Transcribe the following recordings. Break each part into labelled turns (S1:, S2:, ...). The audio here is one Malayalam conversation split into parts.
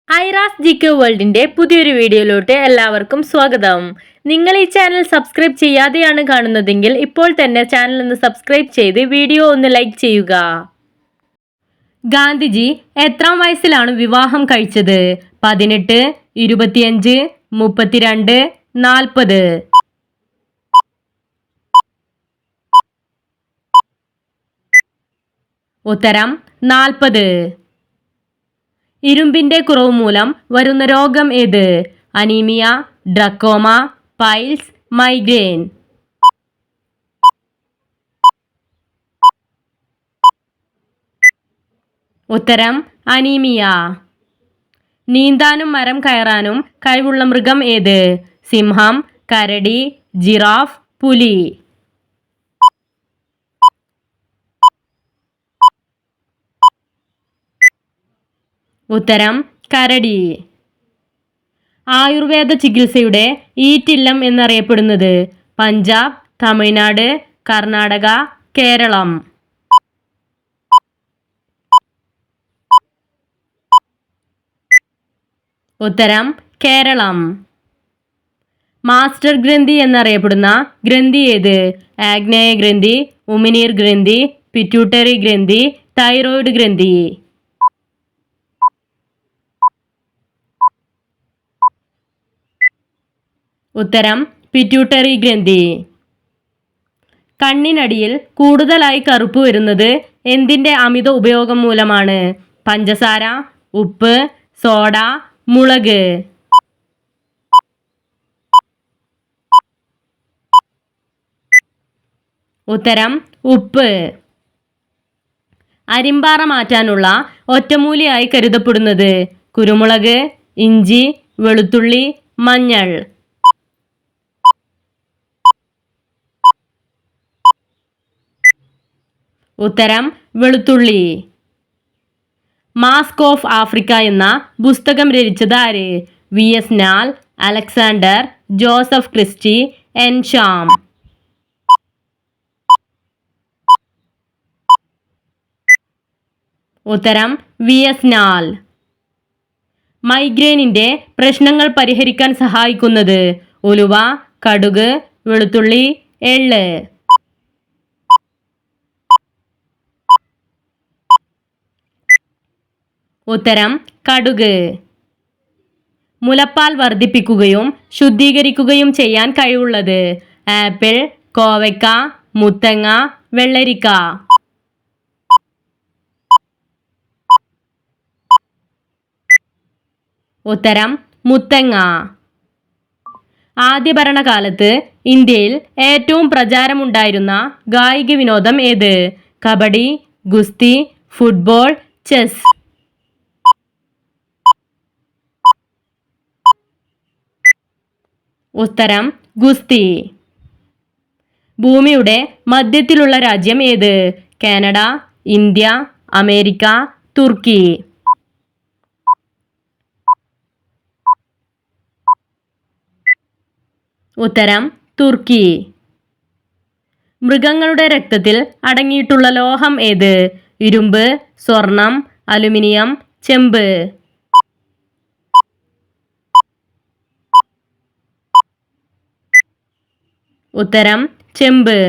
S1: ഐറാസ് ജികെ വേൾഡിന്റെ പുതിയൊരു വീഡിയോയിലോട്ട് എല്ലാവർക്കും സ്വാഗതം. നിങ്ങൾ ഈ ചാനൽ സബ്സ്ക്രൈബ് ചെയ്യാതെയാണ് കാണുന്നതെങ്കിൽ ഇപ്പോൾ തന്നെ ചാനൽ ഒന്ന് സബ്സ്ക്രൈബ് ചെയ്ത് വീഡിയോ ഒന്ന് ലൈക്ക് ചെയ്യുക. ഗാന്ധിജി എത്രാം വയസ്സിലാണ് വിവാഹം കഴിച്ചത്? 18, 25, 32, 40. ഉത്തരം 40. ഇരുമ്പിന്റെ കുറവ് മൂലം വരുന്ന രോഗം ഏത്? Anaemia, trachoma, piles, migraine. ഉത്തരം അനീമിയ. നീന്താനും മരം കയറാനും കഴിവുള്ള മൃഗം ഏത്? സിംഹം, കരടി, ജിറാഫ്, പുലി. ഉത്തരം കരടി. ആയുർവേദ ചികിത്സയുടെ ഈറ്റില്ലം എന്നറിയപ്പെടുന്നത്? പഞ്ചാബ്, തമിഴ്നാട്, കർണാടക, കേരളം. ഉത്തരം കേരളം. മാസ്റ്റർ ഗ്രന്ഥി എന്നറിയപ്പെടുന്ന ഗ്രന്ഥി ഏത്? ആഗ്നേയ ഗ്രന്ഥി, ഉമിനീർ ഗ്രന്ഥി, പിറ്റ്യൂട്ടറി ഗ്രന്ഥി, തൈറോയിഡ് ഗ്രന്ഥി. ഉത്തരം പിറ്റ്യൂട്ടറി ഗ്രന്ഥി. കണ്ണിനടിയിൽ കൂടുതലായി കറുപ്പ് വരുന്നത് എന്തിന്റെ അമിത ഉപയോഗം മൂലമാണ്? പഞ്ചസാര, ഉപ്പ്, സോഡ, മുളക്. ഉത്തരം ഉപ്പ്. അരിമ്പാറ മാറ്റാനുള്ള ഒറ്റമൂലിയായി കരുതപ്പെടുന്നത്? കുരുമുളക്, ഇഞ്ചി, വെളുത്തുള്ളി, മഞ്ഞൾ. ഉത്തരം വെളുത്തുള്ളി. മാസ്ക് ഓഫ് ആഫ്രിക്ക എന്ന പുസ്തകം രചിച്ചത് ആര്? VS നാൾ, അലക്സാണ്ടർ, ജോസഫ് ക്രിസ്റ്റി, എൻ ഷാം. ഉത്തരം VS നാൾ. മൈഗ്രെയിനിന്റെ പ്രശ്നങ്ങൾ പരിഹരിക്കാൻ സഹായിക്കുന്നത്? ഉലുവ, കടുക്, വെളുത്തുള്ളി, എള്ള്. ഉത്തരം കടുക്. മുലപ്പാൽ വർദ്ധിപ്പിക്കുകയും ശുദ്ധീകരിക്കുകയും ചെയ്യാൻ കഴിവുള്ളത്? ആപ്പിൾ, കോവയ്ക്ക, മുത്തങ്ങ, വെള്ളരിക്ക. ഉത്തരം മുത്തങ്ങ. ആദ്യ ഭരണകാലത്ത് ഇന്ത്യയിൽ ഏറ്റവും പ്രചാരമുണ്ടായിരുന്ന കായിക വിനോദം ഏത്? കബഡി, ഗുസ്തി, ഫുട്ബോൾ, ചെസ്. ഉത്തരം ഗുസ്തി. ഭൂമിയുടെ മധ്യത്തിലുള്ള രാജ്യം ഏത്? കാനഡ, ഇന്ത്യ, അമേരിക്ക, തുർക്കി. ഉത്തരം തുർക്കി. മൃഗങ്ങളുടെ രക്തത്തിൽ അടങ്ങിയിട്ടുള്ള ലോഹം ഏത്? ഇരുമ്പ്, സ്വർണം, അലുമിനിയം, ചെമ്പ്. ഉത്തരം ചെമ്പ്.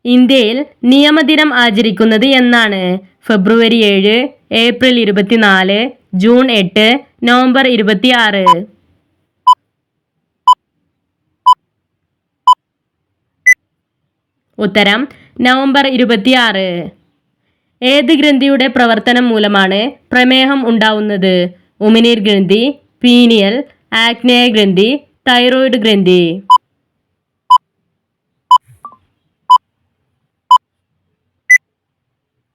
S1: ഇന്ത്യയിൽ നിയമദിനം ആചരിക്കുന്നത് എന്നാണ്? ഫെബ്രുവരി 7, ഏപ്രിൽ 24, ജൂൺ 8, നവംബർ 26. ഉത്തരം നവംബർ 26. ഏത് ഗ്രന്ഥിയുടെ പ്രവർത്തനം മൂലമാണ് പ്രമേഹം ഉണ്ടാവുന്നത്? ഉമിനീർ ഗ്രന്ഥി, പീനിയൽ, ആഗ്നേയ ഗ്രന്ഥി, തൈറോയിഡ് ഗ്രന്ഥി.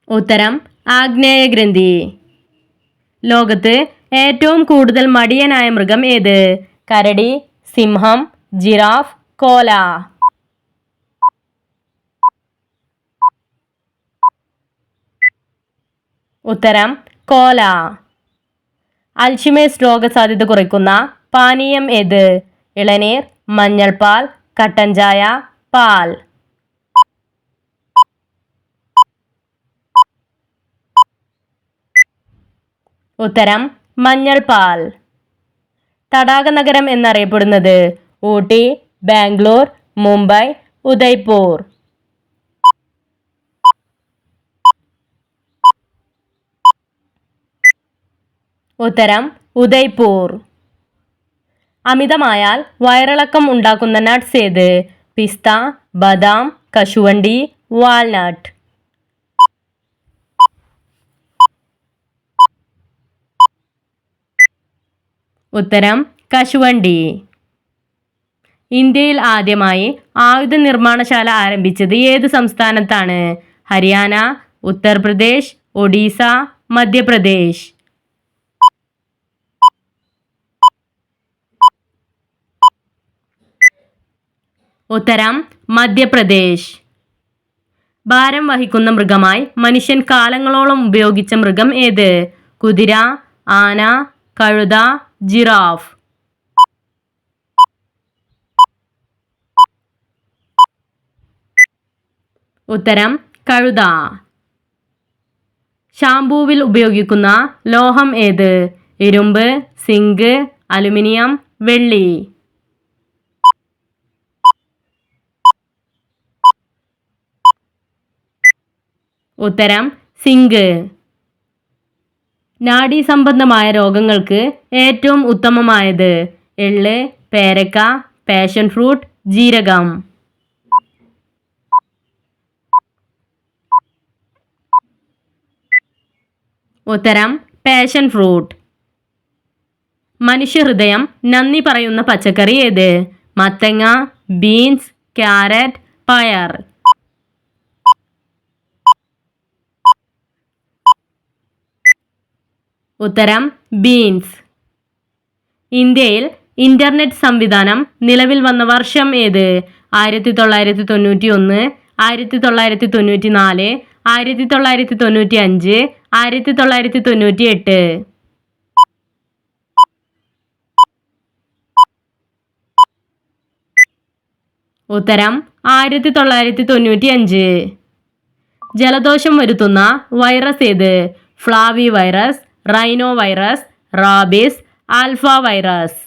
S1: ഉത്തരം ആഗ്നേയ ഗ്രന്ഥി. ലോകത്ത് ഏറ്റവും കൂടുതൽ മടിയനായ മൃഗം ഏത്? കരടി, സിംഹം, ജിറാഫ്, കോല. ഉത്തരം കോല. അൽഷിമേഴ്സ് രോഗസാധ്യത കുറയ്ക്കുന്ന പാനീയം ഏത്? ഇളനീർ, മഞ്ഞൾപ്പാൽ, കട്ടൻ ചായ, പാൽ. ഉത്തരം മഞ്ഞൾ പാൽ. തടാക നഗരം എന്നറിയപ്പെടുന്നത് ഊട്ടി, ബാംഗ്ലൂർ, മുംബൈ, ഉദയ്പൂർ. ഉത്തരം ഉദയ്പൂർ. അമിതമായാൽ വയറിളക്കം ഉണ്ടാക്കുന്ന നട്ട്സ് ഏത്? പിസ്ത, ബദാം, കശുവണ്ടി, വാൽനട്ട്. ഉത്തരം കശുവണ്ടി. ഇന്ത്യയിൽ ആദ്യമായി ആയുധ നിർമ്മാണശാല ആരംഭിച്ചത് ഏത് സംസ്ഥാനത്താണ്? ഹരിയാന, ഉത്തർപ്രദേശ്, ഒഡീസ, മധ്യപ്രദേശ്. ഉത്തരം മധ്യപ്രദേശ്. ഭാരം വഹിക്കുന്ന മൃഗമായി മനുഷ്യൻ കാലങ്ങളോളം ഉപയോഗിച്ച മൃഗം ഏത്? കുതിര, ആന, കഴുത, ജിറാഫ്. ഉത്തരം കഴുത. ഷാംപൂവിൽ ഉപയോഗിക്കുന്ന ലോഹം ഏത്? ഇരുമ്പ്, സിങ്ക്, അലുമിനിയം, വെള്ളി. ഉത്തരം സിങ്ക്. നാഡീസംബന്ധമായ രോഗങ്ങൾക്ക് ഏറ്റവും ഉത്തമമായത്? എള്ള്, പേരക്ക, പാഷൻ ഫ്രൂട്ട്, ജീരകം. ഉത്തരം പാഷൻ ഫ്രൂട്ട്. മനുഷ്യഹൃദയം നന്ദി പറയുന്ന പച്ചക്കറി ഏത്? മത്തങ്ങ, ബീൻസ്, ക്യാരറ്റ്, പയർ. ഉത്തരം ബീൻസ്. ഇന്ത്യയിൽ ഇന്റർനെറ്റ് സംവിധാനം നിലവിൽ വന്ന വർഷം ഏത്? 1991, 1994, 1995, 1998. ഉത്തരം 1995. ജലദോഷം വരുത്തുന്ന വൈറസ് ഏത്? Flavi virus, rhino virus, rabies, alpha virus.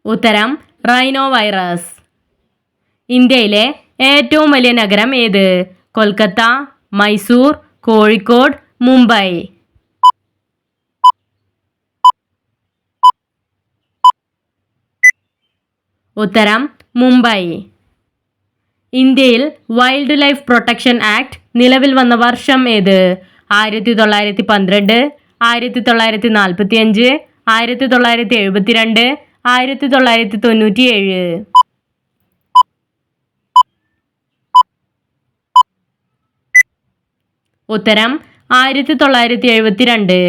S1: ഉത്തരം റൈനോ വൈറസ്. ഇന്ത്യയിലെ ഏറ്റവും വലിയ നഗരം ഏത്? കൊൽക്കത്ത, മൈസൂർ, കോഴിക്കോട്, മുംബൈ. ഉത്തരം മുംബൈ. ഇന്ത്യയിൽ വൈൽഡ് ലൈഫ് പ്രൊട്ടക്ഷൻ ആക്ട് നിലവിൽ വന്ന വർഷം ഏത്? 1912, 1945, 1972, 1997. ഉത്തരം 1972.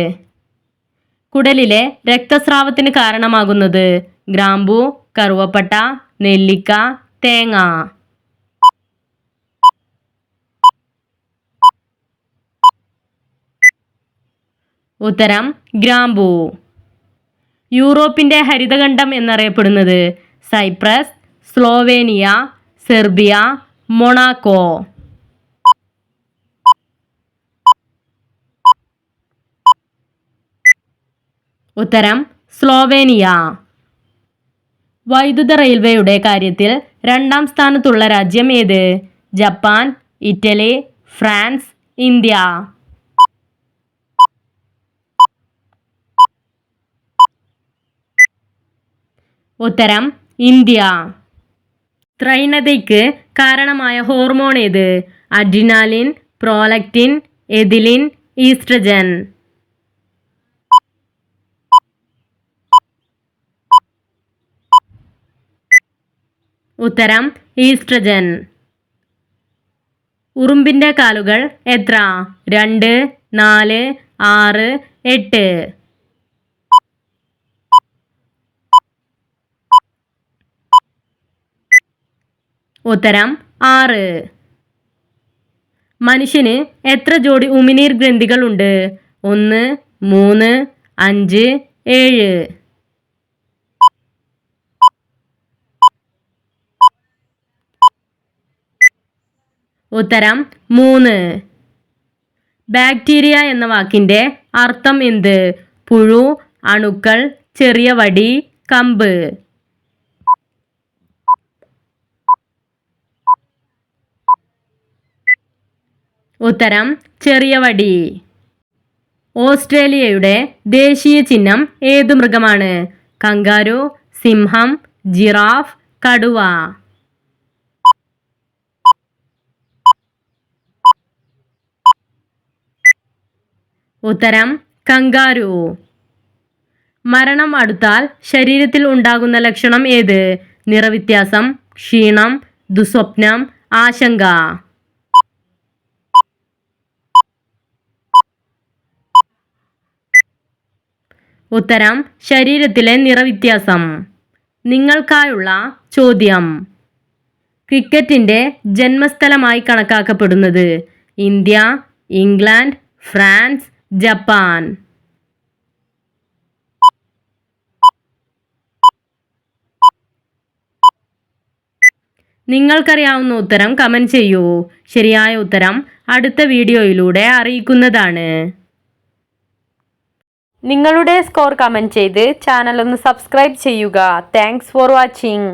S1: കുടലിലെ രക്തസ്രാവത്തിന് കാരണമാകുന്നത്? ഗ്രാമ്പൂ, കറുവപ്പട്ട, നെല്ലിക്ക, തേങ്ങ. ഉത്തരം ഗ്രാമ്പൂ. യൂറോപ്പിന്റെ ഹരിതഖണ്ഡം എന്നറിയപ്പെടുന്നത്? Cyprus, Slovenia, Serbia, Monaco. ഉത്തരം സ്ലോവേനിയ. വൈദ്യുത റെയിൽവേയുടെ കാര്യത്തിൽ രണ്ടാം സ്ഥാനത്തുള്ള രാജ്യം ഏത്? Japan, Italy, France, India. ഉത്തരം ഇന്ത്യ. ത്രൈണതയ്ക്ക് കാരണമായ ഹോർമോൺ ഏത്? Adrenaline, prolactin, ethylene, oestrogen. ഉത്തരം ഈസ്ട്രജൻ. ഉറുമ്പിന്റെ കാലുകൾ എത്ര? 2, 4, 6, 8. ഉത്തരം 6. മനുഷ്യന് എത്ര ജോഡി ഉമിനീർ ഗ്രന്ഥികൾ ഉണ്ട്? 1, 3, 5, 7. ഉത്തരം 3. ബാക്ടീരിയ എന്ന വാക്കിൻ്റെ അർത്ഥം എന്ത്? പുഴു, അണുക്കൾ, ചെറിയ വടി, കമ്പ്. ഉത്തരം ചെറിയ വടി. ഓസ്ട്രേലിയയുടെ ദേശീയ ചിഹ്നം ഏതു മൃഗമാണ്? കങ്കാരു, സിംഹം, ജിറാഫ്, കടുവ. ഉത്തരം കങ്കാരു. മരണം അടുത്താൽ ശരീരത്തിൽ ഉണ്ടാകുന്ന ലക്ഷണം ഏത്? നിറവ്യത്യാസം, ക്ഷീണം, ദുസ്വപ്നം, ആശങ്ക. ഉത്തരം ശരീരത്തിലെ നിറവ്യത്യാസം. നിങ്ങൾക്കായുള്ള ചോദ്യം: ക്രിക്കറ്റിൻ്റെ ജന്മസ്ഥലമായി കണക്കാക്കപ്പെടുന്നത്? India, England, France, Japan. നിങ്ങൾക്കറിയാവുന്ന ഉത്തരം കമൻറ്റ് ചെയ്യൂ. ശരിയായ ഉത്തരം അടുത്ത വീഡിയോയിലൂടെ അറിയിക്കുന്നതാണ്. നിങ്ങളുടെ സ്കോർ കമൻറ്റ് ചെയ്ത് ചാനൽ ഒന്ന് സബ്സ്ക്രൈബ് ചെയ്യുക. Thanks for watching.